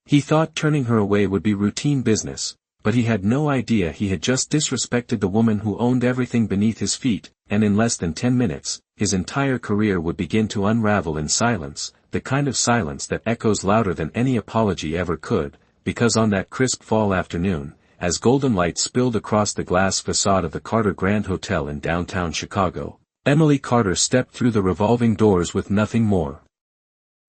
He thought turning her away would be routine business, but he had no idea he had just disrespected the woman who owned everything beneath his feet, and in less than 10 minutes, his entire career would begin to unravel in silence, the kind of silence that echoes louder than any apology ever could, because on that crisp fall afternoon, as golden light spilled across the glass facade of the Carter Grand Hotel in downtown Chicago, Emily Carter stepped through the revolving doors with nothing more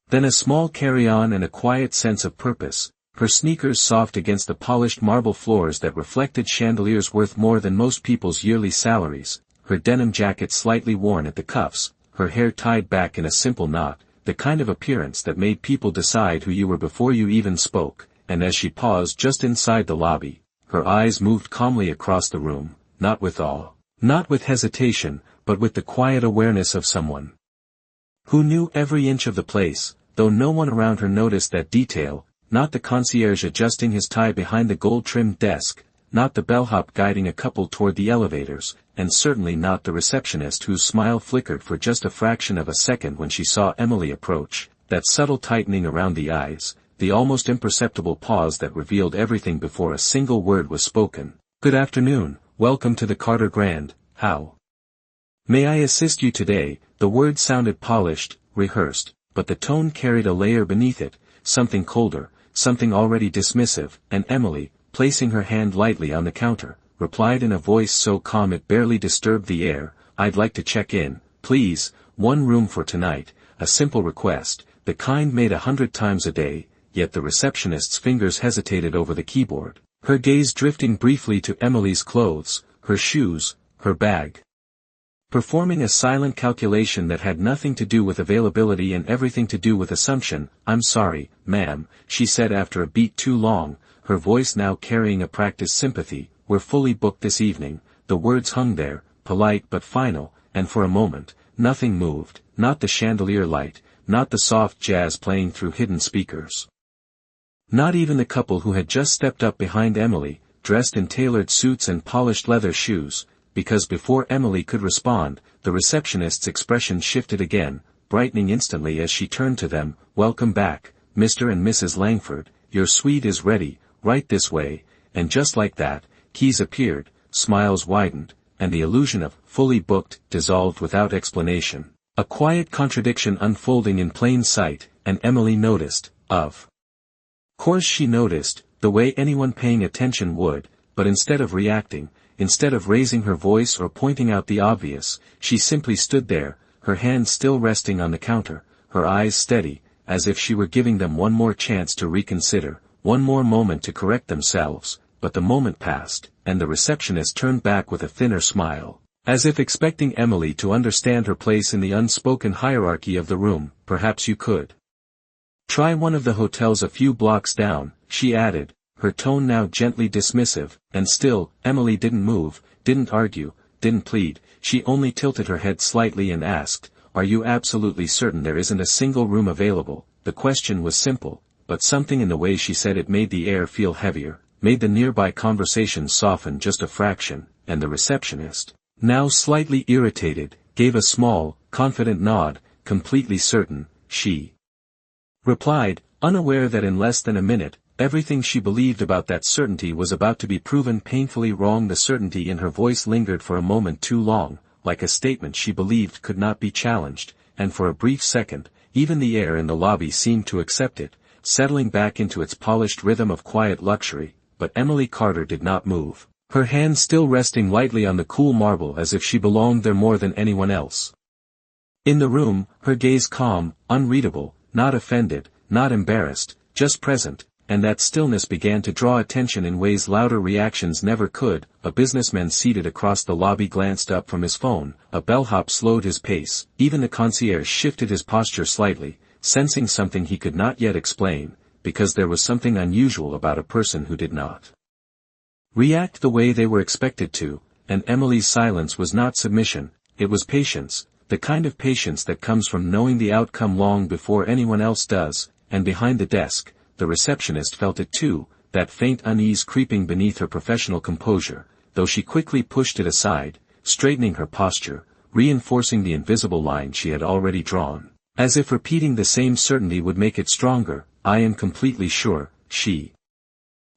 than a small carry-on and a quiet sense of purpose, her sneakers soft against the polished marble floors that reflected chandeliers worth more than most people's yearly salaries, her denim jacket slightly worn at the cuffs, her hair tied back in a simple knot, the kind of appearance that made people decide who you were before you even spoke, and as she paused just inside the lobby, her eyes moved calmly across the room, not with awe, not with hesitation, but with the quiet awareness of someone who knew every inch of the place, though no one around her noticed that detail, not the concierge adjusting his tie behind the gold-trimmed desk, not the bellhop guiding a couple toward the elevators, and certainly not the receptionist whose smile flickered for just a fraction of a second when she saw Emily approach, that subtle tightening around the eyes, the almost imperceptible pause that revealed everything before a single word was spoken. "Good afternoon, welcome to the Carter Grand, how may I assist you today?" The words sounded polished, rehearsed, but the tone carried a layer beneath it, something colder, something already dismissive, and Emily, placing her hand lightly on the counter, replied in a voice so calm it barely disturbed the air, "I'd like to check in, please, one room for tonight," a simple request, the kind made 100 times a day, yet the receptionist's fingers hesitated over the keyboard, her gaze drifting briefly to Emily's clothes, her shoes, her bag. Performing a silent calculation that had nothing to do with availability and everything to do with assumption. "I'm sorry, ma'am," she said after a beat too long, her voice now carrying a practiced sympathy, "we're fully booked this evening." The words hung there, polite but final, and for a moment, nothing moved, not the chandelier light, not the soft jazz playing through hidden speakers. Not even the couple who had just stepped up behind Emily, dressed in tailored suits and polished leather shoes, because before Emily could respond, the receptionist's expression shifted again, brightening instantly as she turned to them. "Welcome back, Mr. and Mrs. Langford, your suite is ready, right this way," and just like that, keys appeared, smiles widened, and the illusion of "fully booked" dissolved without explanation. A quiet contradiction unfolding in plain sight, and Emily noticed, of course she noticed, the way anyone paying attention would, but instead of reacting, instead of raising her voice or pointing out the obvious, she simply stood there, her hand still resting on the counter, her eyes steady, as if she were giving them one more chance to reconsider, one more moment to correct themselves, but the moment passed, and the receptionist turned back with a thinner smile, as if expecting Emily to understand her place in the unspoken hierarchy of the room. "Perhaps you could try one of the hotels a few blocks down," she added, her tone now gently dismissive, and still, Emily didn't move, didn't argue, didn't plead, she only tilted her head slightly and asked, "Are you absolutely certain there isn't a single room available?" The question was simple, but something in the way she said it made the air feel heavier, made the nearby conversation soften just a fraction, and the receptionist, now slightly irritated, gave a small, confident nod. "Completely certain," she replied, unaware that in less than a minute, everything she believed about that certainty was about to be proven painfully wrong. The certainty in her voice lingered for a moment too long, like a statement she believed could not be challenged, and for a brief second, even the air in the lobby seemed to accept it, settling back into its polished rhythm of quiet luxury. But Emily Carter did not move, her hand still resting lightly on the cool marble as if she belonged there more than anyone else in the room, her gaze calm, unreadable, not offended, not embarrassed, just present. And that stillness began to draw attention in ways louder reactions never could. A businessman seated across the lobby glanced up from his phone, a bellhop slowed his pace, even the concierge shifted his posture slightly, sensing something he could not yet explain, because there was something unusual about a person who did not react the way they were expected to, and Emily's silence was not submission, it was patience, the kind of patience that comes from knowing the outcome long before anyone else does. And behind the desk, the receptionist felt it too, that faint unease creeping beneath her professional composure, though she quickly pushed it aside, straightening her posture, reinforcing the invisible line she had already drawn, as if repeating the same certainty would make it stronger. "I am completely sure," she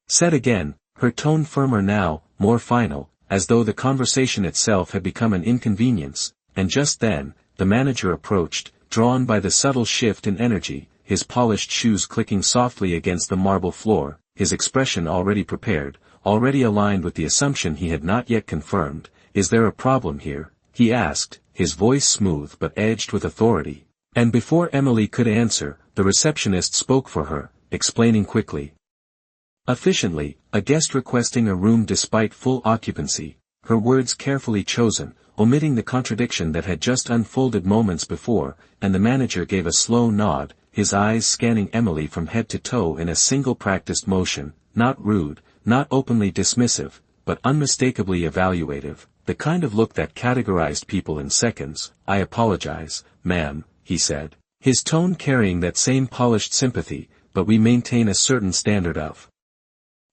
said again, her tone firmer now, more final, as though the conversation itself had become an inconvenience, and just then, the manager approached, drawn by the subtle shift in energy, his polished shoes clicking softly against the marble floor, his expression already prepared, already aligned with the assumption he had not yet confirmed. "Is there a problem here?" he asked, his voice smooth but edged with authority. And before Emily could answer, the receptionist spoke for her, explaining quickly. Efficiently, a guest requesting a room despite full occupancy, her words carefully chosen, omitting the contradiction that had just unfolded moments before, and the manager gave a slow nod, his eyes scanning Emily from head to toe in a single practiced motion, not rude, not openly dismissive, but unmistakably evaluative, the kind of look that categorized people in seconds. "I apologize, ma'am," he said, his tone carrying that same polished sympathy, "but we maintain a certain standard of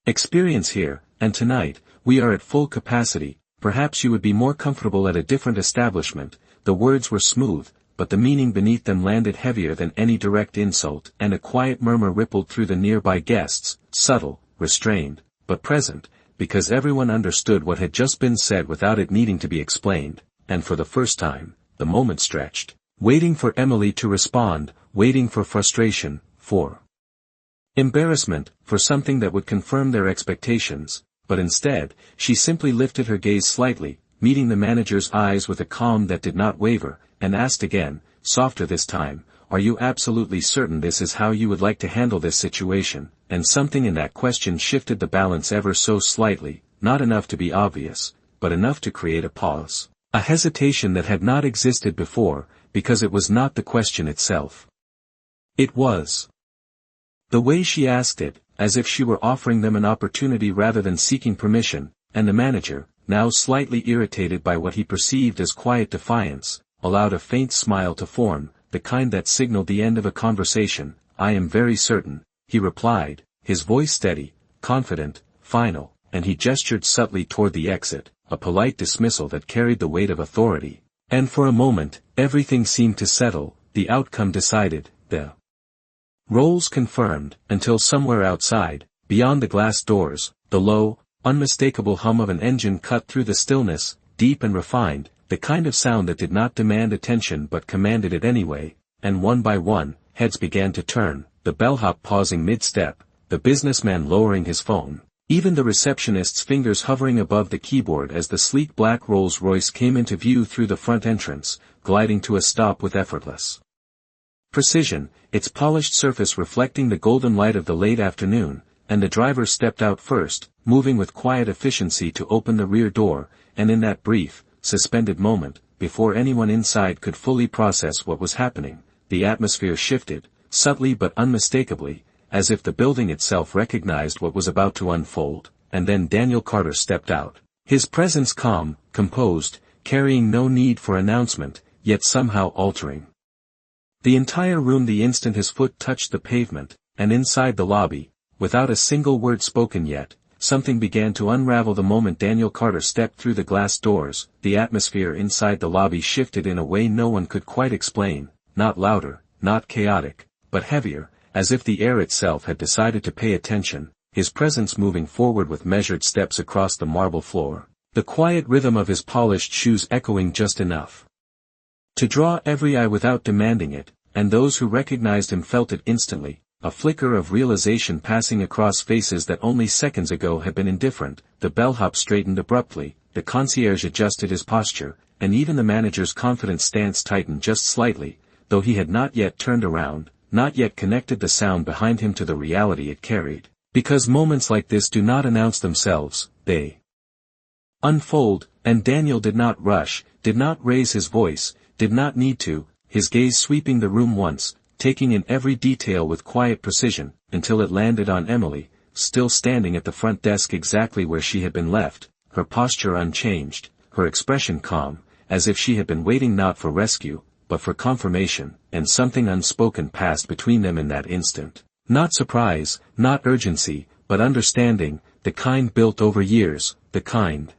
experience here, and tonight, we are at full capacity. Perhaps you would be more comfortable at a different establishment." The words were smooth, but the meaning beneath them landed heavier than any direct insult, and a quiet murmur rippled through the nearby guests, subtle, restrained, but present, because everyone understood what had just been said without it needing to be explained, and for the first time, the moment stretched, waiting for Emily to respond, waiting for frustration, for embarrassment, for something that would confirm their expectations, but instead, she simply lifted her gaze slightly, meeting the manager's eyes with a calm that did not waver, and asked again, softer this time, "Are you absolutely certain this is how you would like to handle this situation?" And something in that question shifted the balance ever so slightly, not enough to be obvious, but enough to create a pause, a hesitation that had not existed before, because it was not the question itself. It was the way she asked it, as if she were offering them an opportunity rather than seeking permission, and the manager, now slightly irritated by what he perceived as quiet defiance, allowed a faint smile to form, the kind that signaled the end of a conversation. "I am very certain," he replied, his voice steady, confident, final, and he gestured subtly toward the exit, a polite dismissal that carried the weight of authority. And for a moment, everything seemed to settle, the outcome decided, the roles confirmed, until somewhere outside, beyond the glass doors, the low, unmistakable hum of an engine cut through the stillness, deep and refined, the kind of sound that did not demand attention but commanded it anyway, and one by one, heads began to turn, the bellhop pausing mid-step, the businessman lowering his phone, even the receptionist's fingers hovering above the keyboard as the sleek black Rolls-Royce came into view through the front entrance, gliding to a stop with effortless precision, its polished surface reflecting the golden light of the late afternoon, and the driver stepped out first, moving with quiet efficiency to open the rear door, and in that brief, suspended moment, before anyone inside could fully process what was happening, the atmosphere shifted, subtly but unmistakably, as if the building itself recognized what was about to unfold, and then Daniel Carter stepped out, his presence calm, composed, carrying no need for announcement, yet somehow altering the entire room the instant his foot touched the pavement, and inside the lobby, without a single word spoken yet, something began to unravel the moment Daniel Carter stepped through the glass doors. The atmosphere inside the lobby shifted in a way no one could quite explain, not louder, not chaotic, but heavier, as if the air itself had decided to pay attention, his presence moving forward with measured steps across the marble floor, the quiet rhythm of his polished shoes echoing just enough to draw every eye without demanding it, and those who recognized him felt it instantly, a flicker of realization passing across faces that only seconds ago had been indifferent. The bellhop straightened abruptly, the concierge adjusted his posture, and even the manager's confident stance tightened just slightly, though he had not yet turned around, not yet connected the sound behind him to the reality it carried. Because moments like this do not announce themselves, they unfold, and Daniel did not rush, did not raise his voice, did not need to, his gaze sweeping the room once, taking in every detail with quiet precision, until it landed on Emily, still standing at the front desk exactly where she had been left, her posture unchanged, her expression calm, as if she had been waiting not for rescue, but for confirmation, and something unspoken passed between them in that instant. Not surprise, not urgency, but understanding, the kind built over years, the kind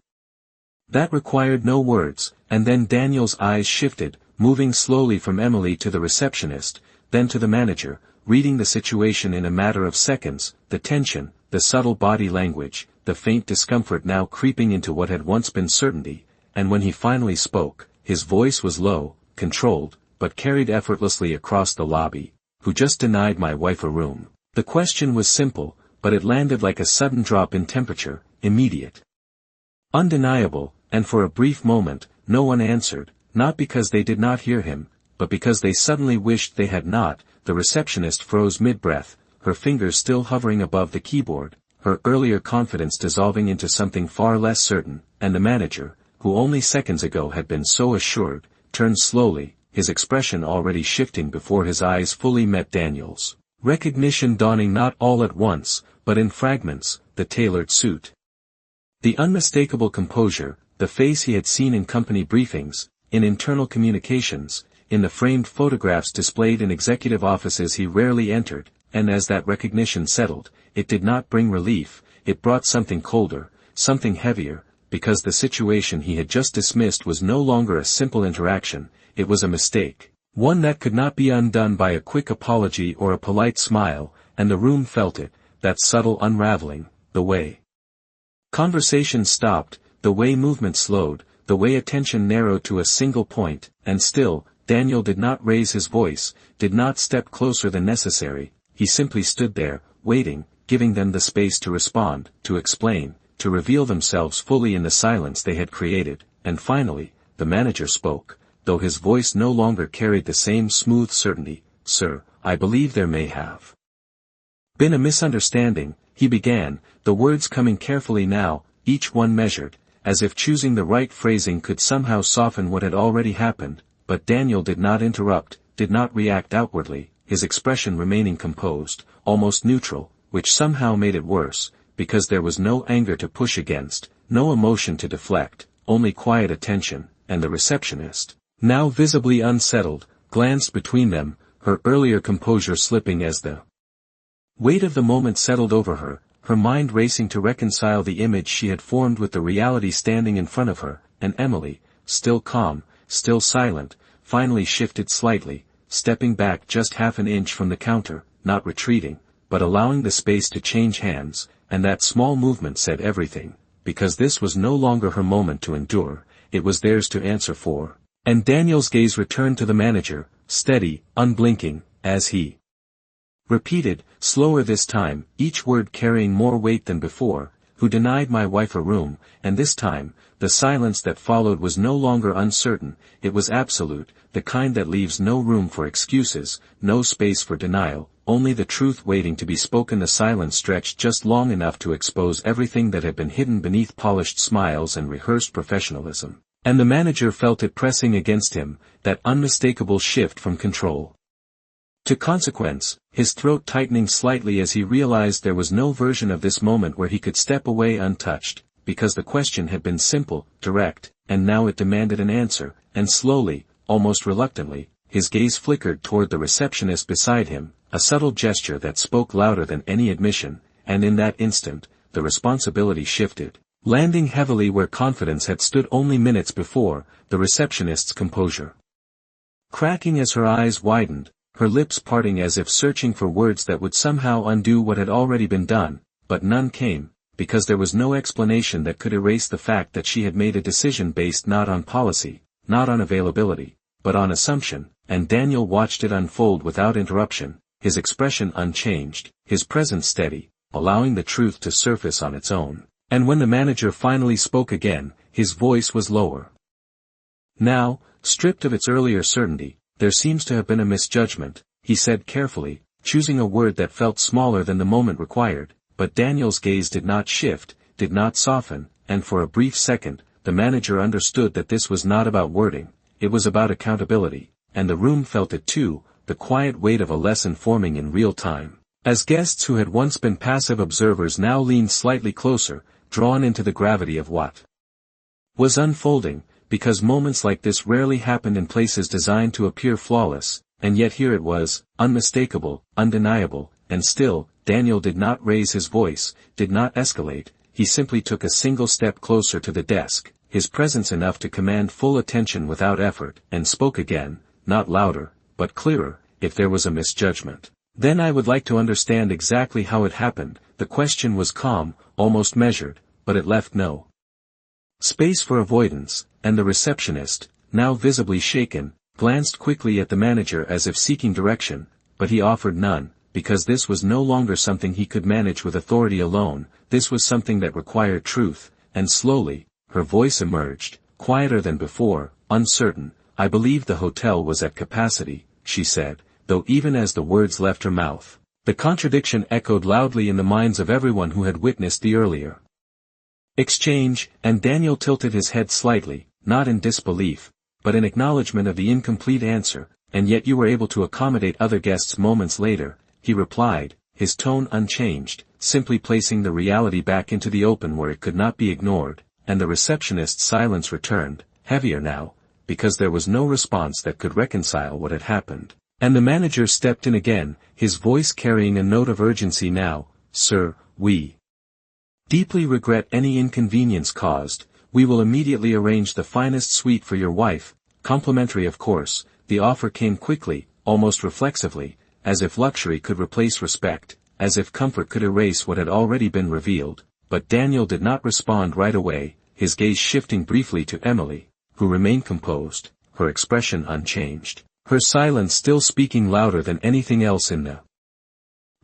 that required no words. And then Daniel's eyes shifted, moving slowly from Emily to the receptionist, then to the manager, reading the situation in a matter of seconds, the tension, the subtle body language, the faint discomfort now creeping into what had once been certainty, and when he finally spoke, his voice was low, controlled, but carried effortlessly across the lobby. "Who just denied my wife a room?" The question was simple, but it landed like a sudden drop in temperature, immediate. Undeniable, and for a brief moment, no one answered, not because they did not hear him, but because they suddenly wished they had not. The receptionist froze mid-breath, her fingers still hovering above the keyboard, her earlier confidence dissolving into something far less certain, and the manager, who only seconds ago had been so assured, turned slowly, his expression already shifting before his eyes fully met Daniel's. Recognition dawning not all at once, but in fragments, the tailored suit. The unmistakable composure, the face he had seen in company briefings, in internal communications, in the framed photographs displayed in executive offices he rarely entered, and as that recognition settled, it did not bring relief, it brought something colder, something heavier, because the situation he had just dismissed was no longer a simple interaction, it was a mistake, one that could not be undone by a quick apology or a polite smile, and the room felt it, that subtle unraveling, the way conversation stopped, the way movement slowed, the way attention narrowed to a single point, and still, Daniel did not raise his voice, did not step closer than necessary, he simply stood there, waiting, giving them the space to respond, to explain, to reveal themselves fully in the silence they had created, and finally, the manager spoke, though his voice no longer carried the same smooth certainty. "Sir, I believe there may have been a misunderstanding," he began, the words coming carefully now, each one measured, as if choosing the right phrasing could somehow soften what had already happened, but Daniel did not interrupt, did not react outwardly, his expression remaining composed, almost neutral, which somehow made it worse, because there was no anger to push against, no emotion to deflect, only quiet attention, and the receptionist, now visibly unsettled, glanced between them, her earlier composure slipping as the weight of the moment settled over her, her mind racing to reconcile the image she had formed with the reality standing in front of her, and Emily, still calm, still silent, finally shifted slightly, stepping back just half an inch from the counter, not retreating, but allowing the space to change hands, and that small movement said everything, because this was no longer her moment to endure, it was theirs to answer for. And Daniel's gaze returned to the manager, steady, unblinking, as he repeated, slower this time, each word carrying more weight than before, "Who denied my wife a room," and this time, the silence that followed was no longer uncertain, it was absolute, the kind that leaves no room for excuses, no space for denial, only the truth waiting to be spoken. The silence stretched just long enough to expose everything that had been hidden beneath polished smiles and rehearsed professionalism, and the manager felt it pressing against him, that unmistakable shift from control to consequence, his throat tightening slightly as he realized there was no version of this moment where he could step away untouched, because the question had been simple, direct, and now it demanded an answer, and slowly, almost reluctantly, his gaze flickered toward the receptionist beside him, a subtle gesture that spoke louder than any admission, and in that instant, the responsibility shifted, landing heavily where confidence had stood only minutes before, the receptionist's composure cracking as her eyes widened, her lips parting as if searching for words that would somehow undo what had already been done, but none came, because there was no explanation that could erase the fact that she had made a decision based not on policy, not on availability, but on assumption, and Daniel watched it unfold without interruption, his expression unchanged, his presence steady, allowing the truth to surface on its own. And when the manager finally spoke again, his voice was lower. "Now, stripped of its earlier certainty, there seems to have been a misjudgment," he said carefully, choosing a word that felt smaller than the moment required, but Daniel's gaze did not shift, did not soften, and for a brief second, the manager understood that this was not about wording, it was about accountability, and the room felt it too, the quiet weight of a lesson forming in real time, as guests who had once been passive observers now leaned slightly closer, drawn into the gravity of what was unfolding, because moments like this rarely happened in places designed to appear flawless, and yet here it was, unmistakable, undeniable, and still, Daniel did not raise his voice, did not escalate, he simply took a single step closer to the desk, his presence enough to command full attention without effort, and spoke again, not louder, but clearer. "If there was a misjudgment, Then I would like to understand exactly how it happened. The question was calm, almost measured, but it left no space for avoidance, and the receptionist, now visibly shaken, glanced quickly at the manager as if seeking direction, but he offered none, because this was no longer something he could manage with authority alone, this was something that required truth, and slowly, her voice emerged, quieter than before, uncertain. I believe the hotel was at capacity, she said, though even as the words left her mouth, the contradiction echoed loudly in the minds of everyone who had witnessed the earlier exchange, and Daniel tilted his head slightly, not in disbelief, but in acknowledgement of the incomplete answer. And yet you were able to accommodate other guests moments later, he replied, his tone unchanged, simply placing the reality back into the open where it could not be ignored, and the receptionist's silence returned, heavier now, because there was no response that could reconcile what had happened. And the manager stepped in again, his voice carrying a note of urgency now. Sir, we deeply regret any inconvenience caused. We will immediately arrange the finest suite for your wife, complimentary of course. The offer came quickly, almost reflexively, as if luxury could replace respect, as if comfort could erase what had already been revealed, but Daniel did not respond right away, his gaze shifting briefly to Emily, who remained composed, her expression unchanged, her silence still speaking louder than anything else in the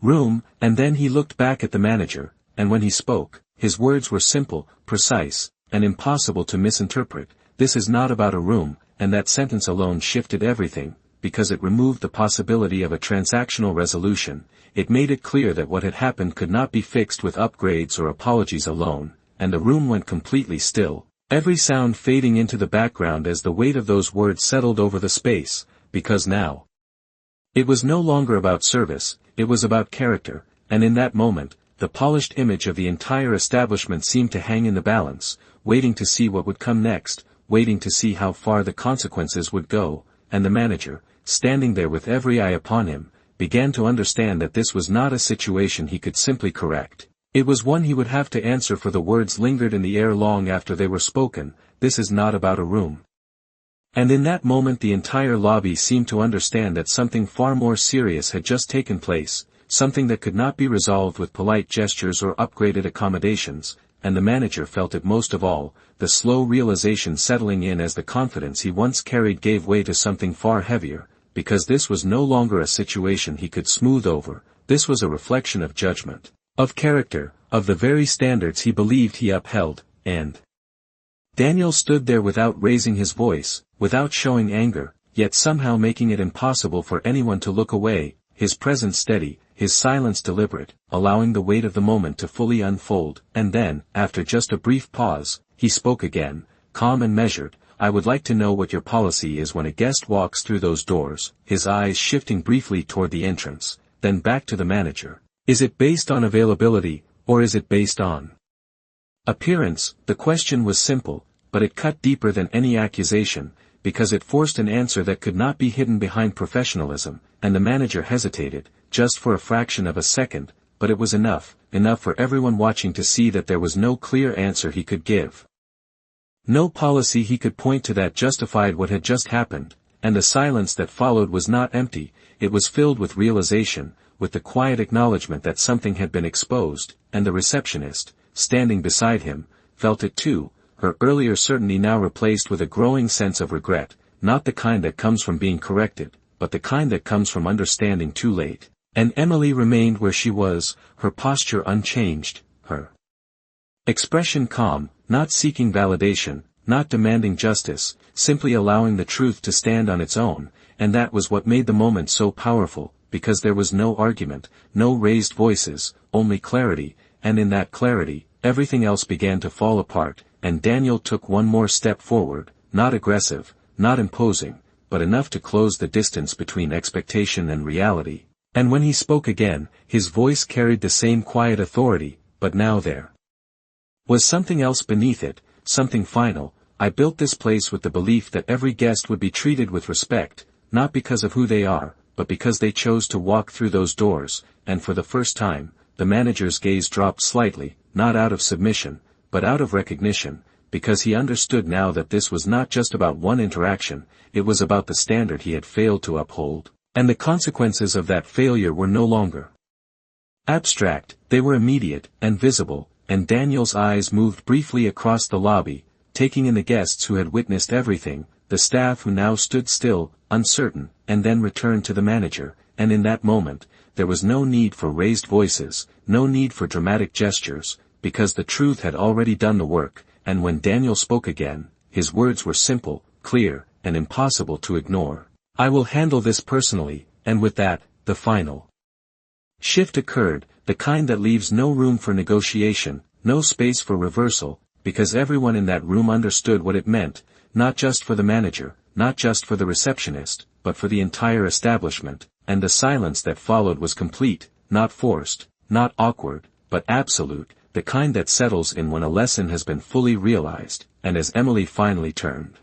room. And then he looked back at the manager, and when he spoke, his words were simple, precise, and impossible to misinterpret. This is not about a room. And that sentence alone shifted everything, because it removed the possibility of a transactional resolution. It made it clear that what had happened could not be fixed with upgrades or apologies alone, and the room went completely still, every sound fading into the background as the weight of those words settled over the space, because now it was no longer about service, it was about character, and in that moment, the polished image of the entire establishment seemed to hang in the balance, waiting to see what would come next, waiting to see how far the consequences would go, and the manager, standing there with every eye upon him, began to understand that this was not a situation he could simply correct. It was one he would have to answer for. The words lingered in the air long after they were spoken. This is not about a room. And in that moment the entire lobby seemed to understand that something far more serious had just taken place, something that could not be resolved with polite gestures or upgraded accommodations, and the manager felt it most of all, the slow realization settling in as the confidence he once carried gave way to something far heavier, because this was no longer a situation he could smooth over, this was a reflection of judgment, of character, of the very standards he believed he upheld, and Daniel stood there without raising his voice, without showing anger, yet somehow making it impossible for anyone to look away, his presence steady, his silence deliberate, allowing the weight of the moment to fully unfold. And then, after just a brief pause, he spoke again, calm and measured. I would like to know what your policy is when a guest walks through those doors, his eyes shifting briefly toward the entrance, then back to the manager. Is it based on availability, or is it based on appearance? The question was simple, but it cut deeper than any accusation, because it forced an answer that could not be hidden behind professionalism, and the manager hesitated, just for a fraction of a second, but it was enough for everyone watching to see that there was no clear answer he could give. No policy he could point to that justified what had just happened, and the silence that followed was not empty, it was filled with realization, with the quiet acknowledgement that something had been exposed, and the receptionist, standing beside him, felt it too, her earlier certainty now replaced with a growing sense of regret, not the kind that comes from being corrected, but the kind that comes from understanding too late. And Emily remained where she was, her posture unchanged, her expression calm, not seeking validation, not demanding justice, simply allowing the truth to stand on its own, and that was what made the moment so powerful, because there was no argument, no raised voices, only clarity, and in that clarity, everything else began to fall apart, and Daniel took one more step forward, not aggressive, not imposing, but enough to close the distance between expectation and reality. And when he spoke again, his voice carried the same quiet authority, but now there was something else beneath it, something final. I built this place with the belief that every guest would be treated with respect, not because of who they are, but because they chose to walk through those doors, and for the first time, the manager's gaze dropped slightly, not out of submission, but out of recognition, because he understood now that this was not just about one interaction, it was about the standard he had failed to uphold. And the consequences of that failure were no longer abstract, they were immediate and visible, and Daniel's eyes moved briefly across the lobby, taking in the guests who had witnessed everything, the staff who now stood still, uncertain, and then returned to the manager, and in that moment, there was no need for raised voices, no need for dramatic gestures, because the truth had already done the work, and when Daniel spoke again, his words were simple, clear, and impossible to ignore. I will handle this personally, and with that, the final shift occurred, the kind that leaves no room for negotiation, no space for reversal, because everyone in that room understood what it meant, not just for the manager, not just for the receptionist, but for the entire establishment, and the silence that followed was complete, not forced, not awkward, but absolute, the kind that settles in when a lesson has been fully realized, and as Emily finally turned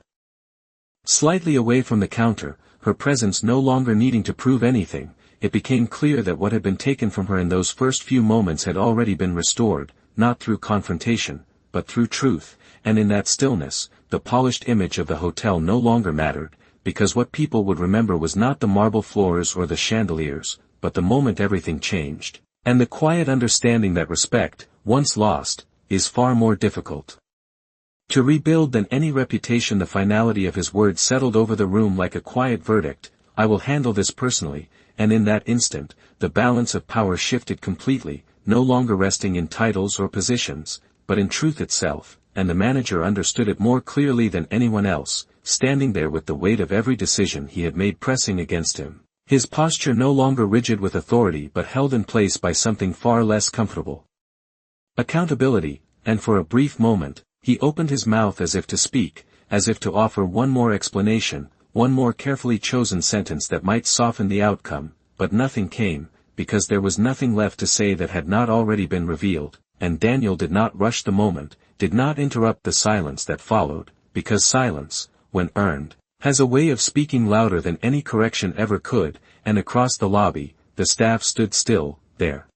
slightly away from the counter, her presence no longer needing to prove anything, it became clear that what had been taken from her in those first few moments had already been restored, not through confrontation, but through truth, and in that stillness, the polished image of the hotel no longer mattered, because what people would remember was not the marble floors or the chandeliers, but the moment everything changed, and the quiet understanding that respect, once lost, is far more difficult to rebuild than any reputation. The finality of his words settled over the room like a quiet verdict, I will handle this personally, and in that instant, the balance of power shifted completely, no longer resting in titles or positions, but in truth itself, and the manager understood it more clearly than anyone else, standing there with the weight of every decision he had made pressing against him, his posture no longer rigid with authority but held in place by something far less comfortable. Accountability, and for a brief moment, he opened his mouth as if to speak, as if to offer one more explanation, one more carefully chosen sentence that might soften the outcome, but nothing came, because there was nothing left to say that had not already been revealed, and Daniel did not rush the moment, did not interrupt the silence that followed, because silence, when earned, has a way of speaking louder than any correction ever could, and across the lobby, the staff stood still, their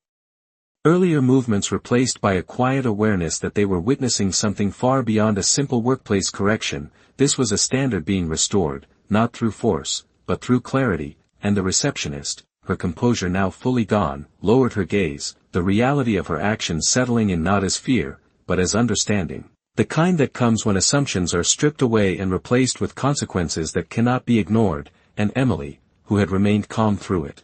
earlier movements replaced by a quiet awareness that they were witnessing something far beyond a simple workplace correction. This was a standard being restored, not through force, but through clarity, and the receptionist, her composure now fully gone, lowered her gaze, the reality of her actions settling in not as fear, but as understanding, the kind that comes when assumptions are stripped away and replaced with consequences that cannot be ignored, and Emily, who had remained calm through it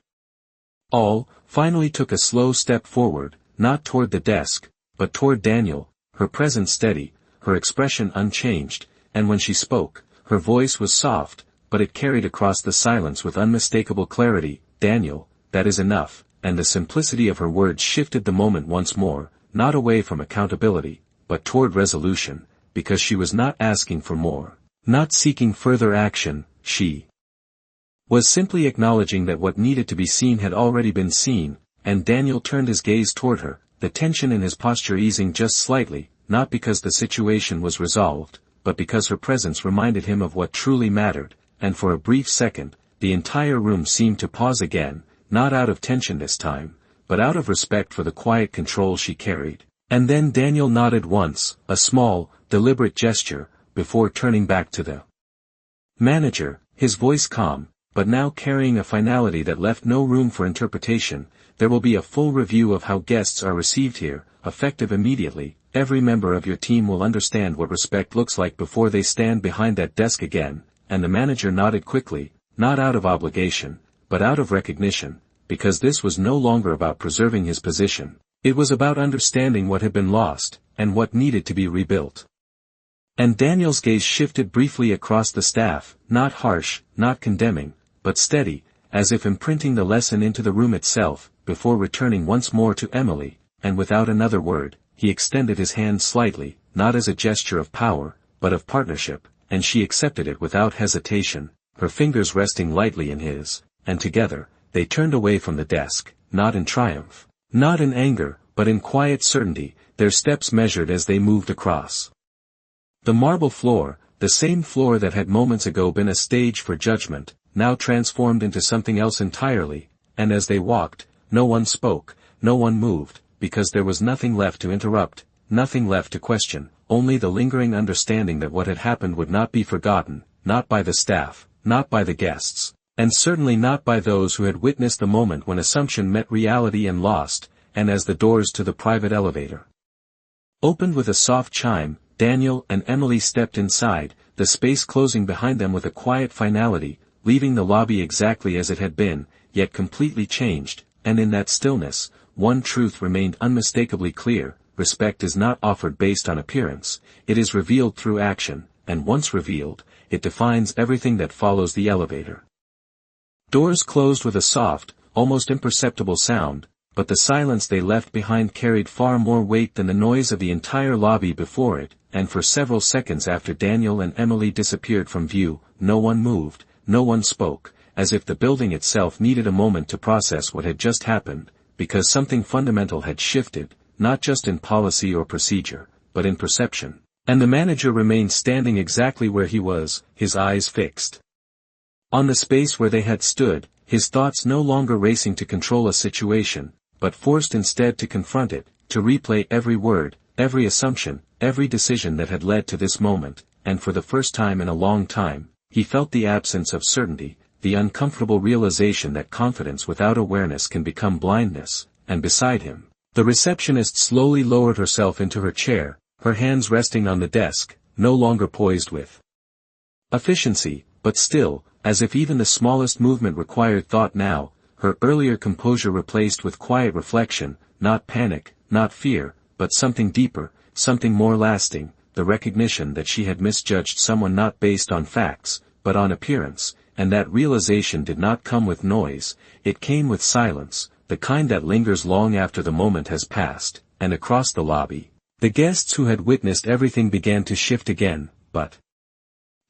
all, finally took a slow step forward, not toward the desk, but toward Daniel, her presence steady, her expression unchanged, and when she spoke, her voice was soft, but it carried across the silence with unmistakable clarity, Daniel, that is enough, and the simplicity of her words shifted the moment once more, not away from accountability, but toward resolution, because she was not asking for more, not seeking further action, she was simply acknowledging that what needed to be seen had already been seen, and Daniel turned his gaze toward her, the tension in his posture easing just slightly, not because the situation was resolved, but because her presence reminded him of what truly mattered, and for a brief second, the entire room seemed to pause again, not out of tension this time, but out of respect for the quiet control she carried. And then Daniel nodded once, a small, deliberate gesture, before turning back to the manager, his voice calm, but now carrying a finality that left no room for interpretation. There will be a full review of how guests are received here, effective immediately. Every member of your team will understand what respect looks like before they stand behind that desk again, and the manager nodded quickly, not out of obligation, but out of recognition, because this was no longer about preserving his position, it was about understanding what had been lost, and what needed to be rebuilt. And Daniel's gaze shifted briefly across the staff, not harsh, not condemning, but steady, as if imprinting the lesson into the room itself, before returning once more to Emily, and without another word, he extended his hand slightly, not as a gesture of power, but of partnership, and she accepted it without hesitation, her fingers resting lightly in his, and together, they turned away from the desk, not in triumph, not in anger, but in quiet certainty, their steps measured as they moved across the marble floor, the same floor that had moments ago been a stage for judgment, now transformed into something else entirely, and as they walked, no one spoke, no one moved, because there was nothing left to interrupt, nothing left to question, only the lingering understanding that what had happened would not be forgotten, not by the staff, not by the guests, And certainly not by those who had witnessed the moment when assumption met reality and lost, and as the doors to the private elevator opened with a soft chime, Daniel and Emily stepped inside, the space closing behind them with a quiet finality, leaving the lobby exactly as it had been, yet completely changed, and in that stillness, one truth remained unmistakably clear: respect is not offered based on appearance, it is revealed through action, and once revealed, it defines everything that follows the elevator. Doors closed with a soft, almost imperceptible sound, but the silence they left behind carried far more weight than the noise of the entire lobby before it, and for several seconds after Daniel and Emily disappeared from view, no one moved, no one spoke, as if the building itself needed a moment to process what had just happened, because something fundamental had shifted, not just in policy or procedure, but in perception. And the manager remained standing exactly where he was, his eyes fixed on the space where they had stood, his thoughts no longer racing to control a situation, but forced instead to confront it, to replay every word, every assumption, every decision that had led to this moment, and for the first time in a long time, he felt the absence of certainty, the uncomfortable realization that confidence without awareness can become blindness, and beside him, the receptionist slowly lowered herself into her chair, her hands resting on the desk, no longer poised with efficiency, but still, as if even the smallest movement required thought now, her earlier composure replaced with quiet reflection, not panic, not fear, but something deeper, something more lasting, the recognition that she had misjudged someone not based on facts, but on appearance, and that realization did not come with noise, it came with silence, the kind that lingers long after the moment has passed, and across the lobby. The guests who had witnessed everything began to shift again, but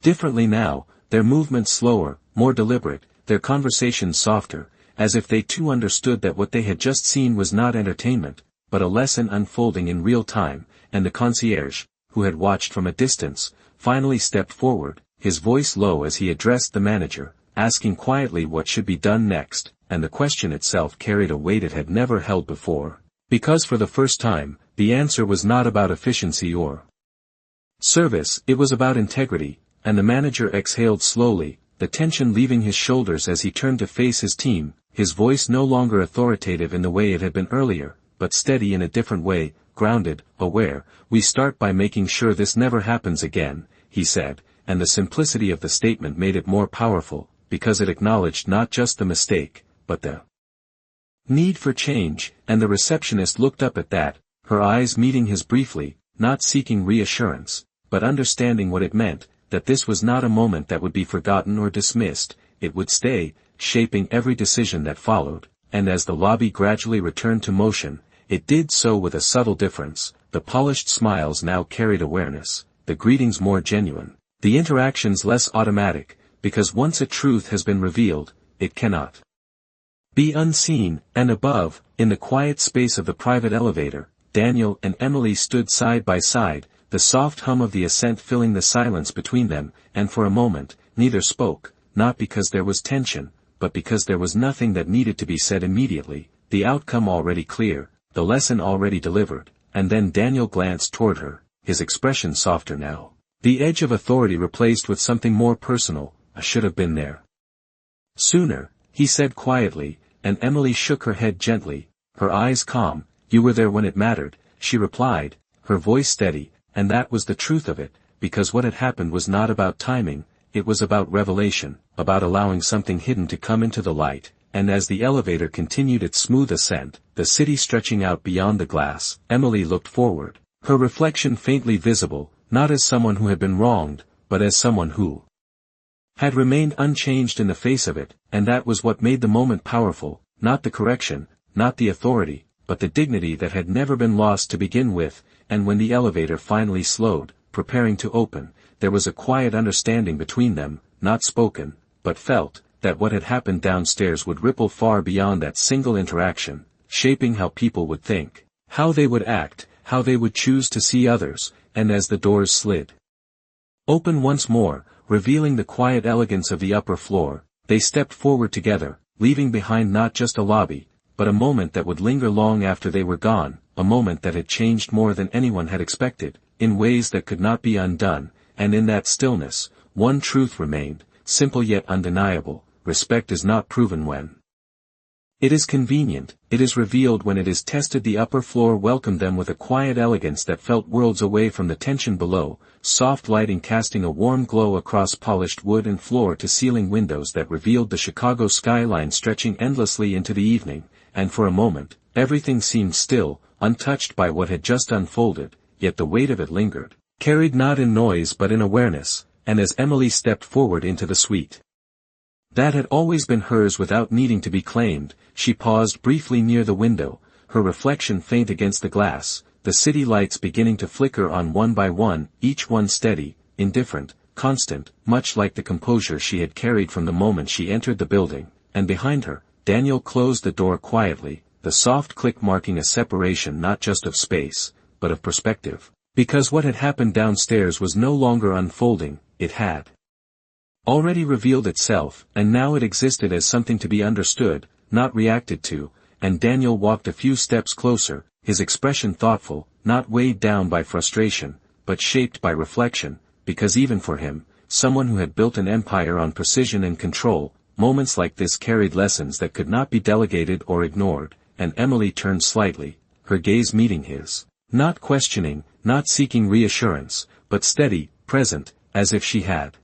differently now, their movements slower, more deliberate, their conversations softer, as if they too understood that what they had just seen was not entertainment, but a lesson unfolding in real time, and the concierge, who had watched from a distance, finally stepped forward, his voice low as he addressed the manager, asking quietly what should be done next, and the question itself carried a weight it had never held before, because for the first time, the answer was not about efficiency or service, it was about integrity, and the manager exhaled slowly, the tension leaving his shoulders as he turned to face his team, his voice no longer authoritative in the way it had been earlier, but steady in a different way, grounded, aware. "We start by making sure this never happens again," he said, and the simplicity of the statement made it more powerful, because it acknowledged not just the mistake, but the need for change, and the receptionist looked up at that, her eyes meeting his briefly, not seeking reassurance, but understanding what it meant, that this was not a moment that would be forgotten or dismissed, it would stay, shaping every decision that followed, and as the lobby gradually returned to motion, it did so with a subtle difference. The polished smiles now carried awareness, the greetings more genuine, the interactions less automatic, because once a truth has been revealed, it cannot be unseen, and above, in the quiet space of the private elevator, Daniel and Emily stood side by side, the soft hum of the ascent filling the silence between them, and for a moment, neither spoke, not because there was tension, but because there was nothing that needed to be said immediately, the outcome already clear, the lesson already delivered, and then Daniel glanced toward her, his expression softer now, the edge of authority replaced with something more personal. "I should have been there sooner," he said quietly, and Emily shook her head gently, her eyes calm. "You were there when it mattered," she replied, her voice steady, and that was the truth of it, because what had happened was not about timing, it was about revelation, about allowing something hidden to come into the light, and as the elevator continued its smooth ascent, the city stretching out beyond the glass, Emily looked forward, her reflection faintly visible, not as someone who had been wronged, but as someone who had remained unchanged in the face of it, and that was what made the moment powerful, not the correction, not the authority, but the dignity that had never been lost to begin with. And when the elevator finally slowed, preparing to open, there was a quiet understanding between them, not spoken, but felt, that what had happened downstairs would ripple far beyond that single interaction, shaping how people would think, how they would act, how they would choose to see others. And as the doors slid open once more, revealing the quiet elegance of the upper floor, they stepped forward together, leaving behind not just a lobby, but a moment that would linger long after they were gone, a moment that had changed more than anyone had expected, in ways that could not be undone, and in that stillness, one truth remained, simple yet undeniable: respect is not proven when it is convenient, it is revealed when it is tested. The upper floor welcomed them with a quiet elegance that felt worlds away from the tension below, soft lighting casting a warm glow across polished wood and floor-to-ceiling windows that revealed the Chicago skyline stretching endlessly into the evening, and for a moment, everything seemed still, untouched by what had just unfolded, yet the weight of it lingered, carried not in noise but in awareness, and as Emily stepped forward into the suite that had always been hers without needing to be claimed, she paused briefly near the window, her reflection faint against the glass, the city lights beginning to flicker on one by one, each one steady, indifferent, constant, much like the composure she had carried from the moment she entered the building, and behind her, Daniel closed the door quietly, the soft click marking a separation not just of space, but of perspective, because what had happened downstairs was no longer unfolding, it had already revealed itself, and now it existed as something to be understood, not reacted to, and Daniel walked a few steps closer, his expression thoughtful, not weighed down by frustration, but shaped by reflection, because even for him, someone who had built an empire on precision and control, moments like this carried lessons that could not be delegated or ignored, and Emily turned slightly, her gaze meeting his, not questioning, not seeking reassurance, but steady, present, as if she had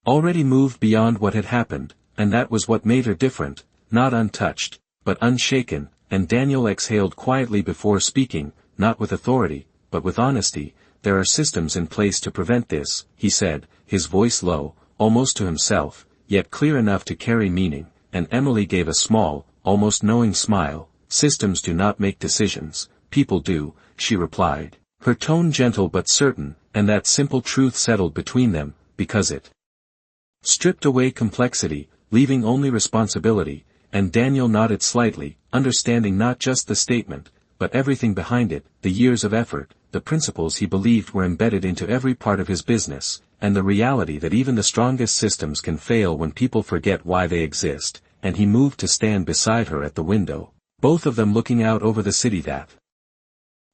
already moved beyond what had happened, and that was what made her different, not untouched, but unshaken, and Daniel exhaled quietly before speaking, not with authority, but with honesty. There are systems in place to prevent this, he said, his voice low, almost to himself, yet clear enough to carry meaning, and Emily gave a small, almost knowing smile. Systems do not make decisions, people do, she replied, her tone gentle but certain, and that simple truth settled between them, because it stripped away complexity, leaving only responsibility, and Daniel nodded slightly, understanding not just the statement, but everything behind it, the years of effort, the principles he believed were embedded into every part of his business, and the reality that even the strongest systems can fail when people forget why they exist, and he moved to stand beside her at the window, both of them looking out over the city that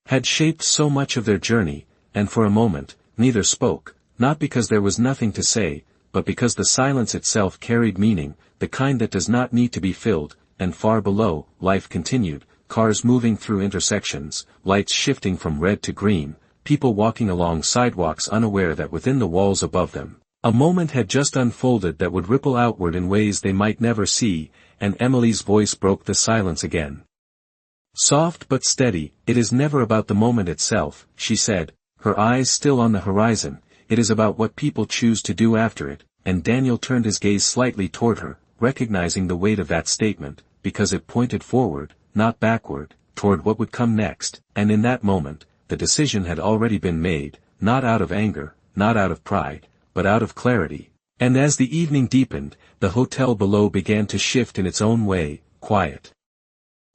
had shaped so much of their journey, and for a moment, neither spoke, not because there was nothing to say, but because the silence itself carried meaning, the kind that does not need to be filled, and far below, life continued, cars moving through intersections, lights shifting from red to green, people walking along sidewalks unaware that within the walls above them, a moment had just unfolded that would ripple outward in ways they might never see, and Emily's voice broke the silence again. Soft but steady, it is never about the moment itself, she said, her eyes still on the horizon. It is about what people choose to do after it, and Daniel turned his gaze slightly toward her, recognizing the weight of that statement, because it pointed forward, not backward, toward what would come next, and in that moment, the decision had already been made, not out of anger, not out of pride, but out of clarity. And as the evening deepened, the hotel below began to shift in its own way, quiet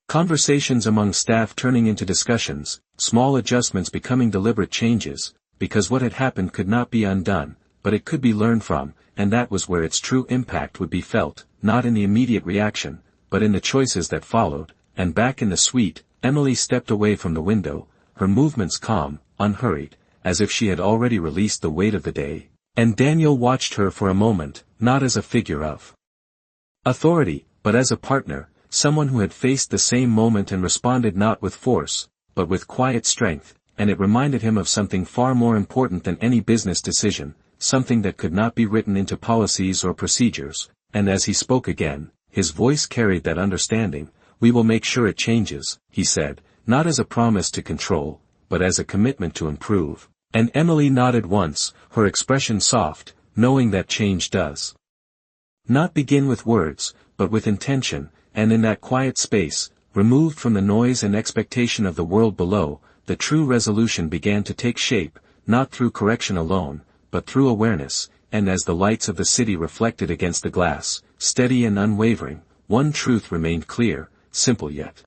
conversations among staff turning into discussions, small adjustments becoming deliberate changes, because what had happened could not be undone, but it could be learned from, and that was where its true impact would be felt, not in the immediate reaction, but in the choices that followed. And back in the suite, Emily stepped away from the window, her movements calm, unhurried, as if she had already released the weight of the day, and Daniel watched her for a moment, not as a figure of authority, but as a partner, someone who had faced the same moment and responded not with force, but with quiet strength. And it reminded him of something far more important than any business decision, something that could not be written into policies or procedures, and as he spoke again, his voice carried that understanding. We will make sure it changes, he said, not as a promise to control, but as a commitment to improve. And Emily nodded once, her expression soft, knowing that change does not begin with words, but with intention, and in that quiet space, removed from the noise and expectation of the world below, the true resolution began to take shape, not through correction alone, but through awareness, and as the lights of the city reflected against the glass, steady and unwavering, one truth remained clear, simple yet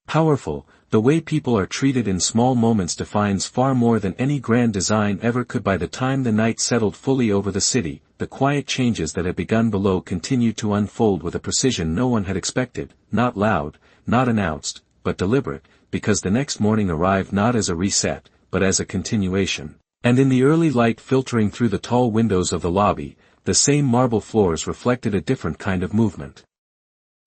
powerful: the way people are treated in small moments defines far more than any grand design ever could. By the time the night settled fully over the city, the quiet changes that had begun below continued to unfold with a precision no one had expected, not loud, not announced, but deliberate, because the next morning arrived not as a reset, but as a continuation. And in the early light filtering through the tall windows of the lobby, the same marble floors reflected a different kind of movement.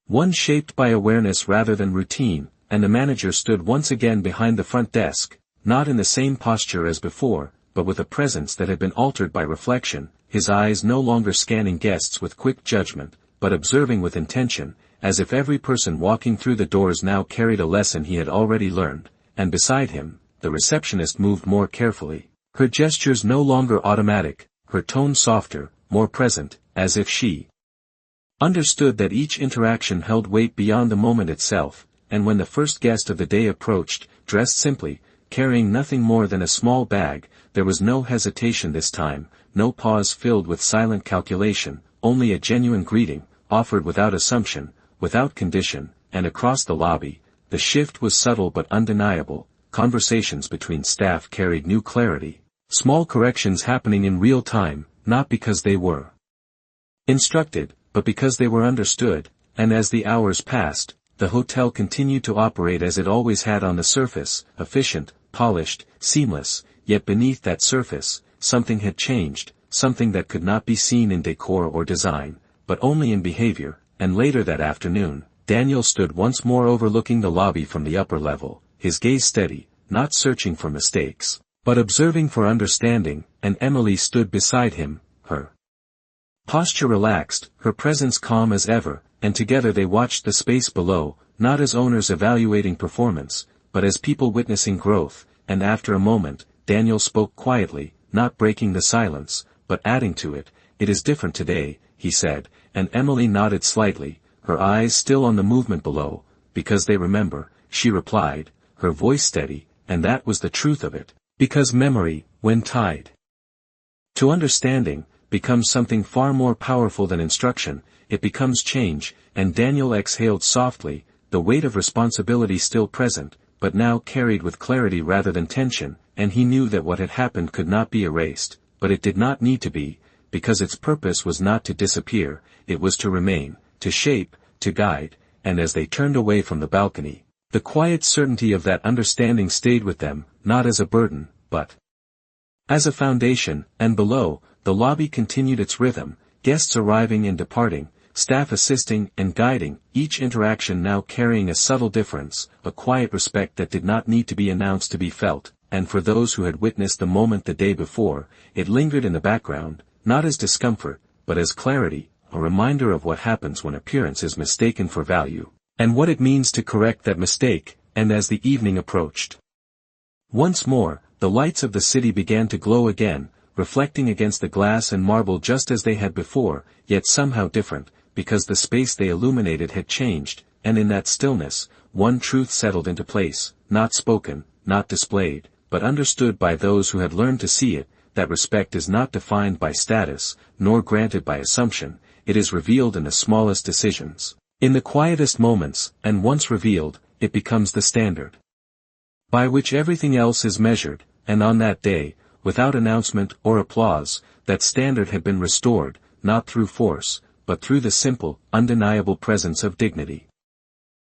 One shaped by awareness rather than routine, and the manager stood once again behind the front desk, not in the same posture as before, but with a presence that had been altered by reflection, his eyes no longer scanning guests with quick judgment, but observing with intention, as if every person walking through the doors now carried a lesson he had already learned, and beside him, the receptionist moved more carefully, her gestures no longer automatic, her tone softer, more present, as if she understood that each interaction held weight beyond the moment itself, and when the first guest of the day approached, dressed simply, carrying nothing more than a small bag, there was no hesitation this time, no pause filled with silent calculation, only a genuine greeting, offered without assumption, without condition, and across the lobby, the shift was subtle but undeniable, conversations between staff carried new clarity, small corrections happening in real time, not because they were instructed, but because they were understood, and as the hours passed, the hotel continued to operate as it always had on the surface, efficient, polished, seamless, yet beneath that surface, something had changed, something that could not be seen in decor or design, but only in behavior, and later that afternoon, Daniel stood once more overlooking the lobby from the upper level, his gaze steady, not searching for mistakes, but observing for understanding, and Emily stood beside him, her posture relaxed, her presence calm as ever, and together they watched the space below, not as owners evaluating performance, but as people witnessing growth, and after a moment, Daniel spoke quietly, not breaking the silence, but adding to it, "It is different today," he said, and Emily nodded slightly, her eyes still on the movement below, "Because they remember," she replied, her voice steady, and that was the truth of it, because memory, when tied to understanding, becomes something far more powerful than instruction, it becomes change, and Daniel exhaled softly, the weight of responsibility still present, but now carried with clarity rather than tension, and he knew that what had happened could not be erased, but it did not need to be, because its purpose was not to disappear, it was to remain, to shape, to guide, and as they turned away from the balcony, the quiet certainty of that understanding stayed with them, not as a burden, but as a foundation, and below, the lobby continued its rhythm, guests arriving and departing, staff assisting and guiding, each interaction now carrying a subtle difference, a quiet respect that did not need to be announced to be felt, and for those who had witnessed the moment the day before, it lingered in the background, not as discomfort, but as clarity, a reminder of what happens when appearance is mistaken for value, and what it means to correct that mistake, and as the evening approached, once more, the lights of the city began to glow again, reflecting against the glass and marble just as they had before, yet somehow different, because the space they illuminated had changed, and in that stillness, one truth settled into place, not spoken, not displayed, but understood by those who had learned to see it, that respect is not defined by status, nor granted by assumption, it is revealed in the smallest decisions, in the quietest moments, and once revealed, it becomes the standard by which everything else is measured, and on that day, without announcement or applause, that standard had been restored, not through force, but through the simple, undeniable presence of dignity.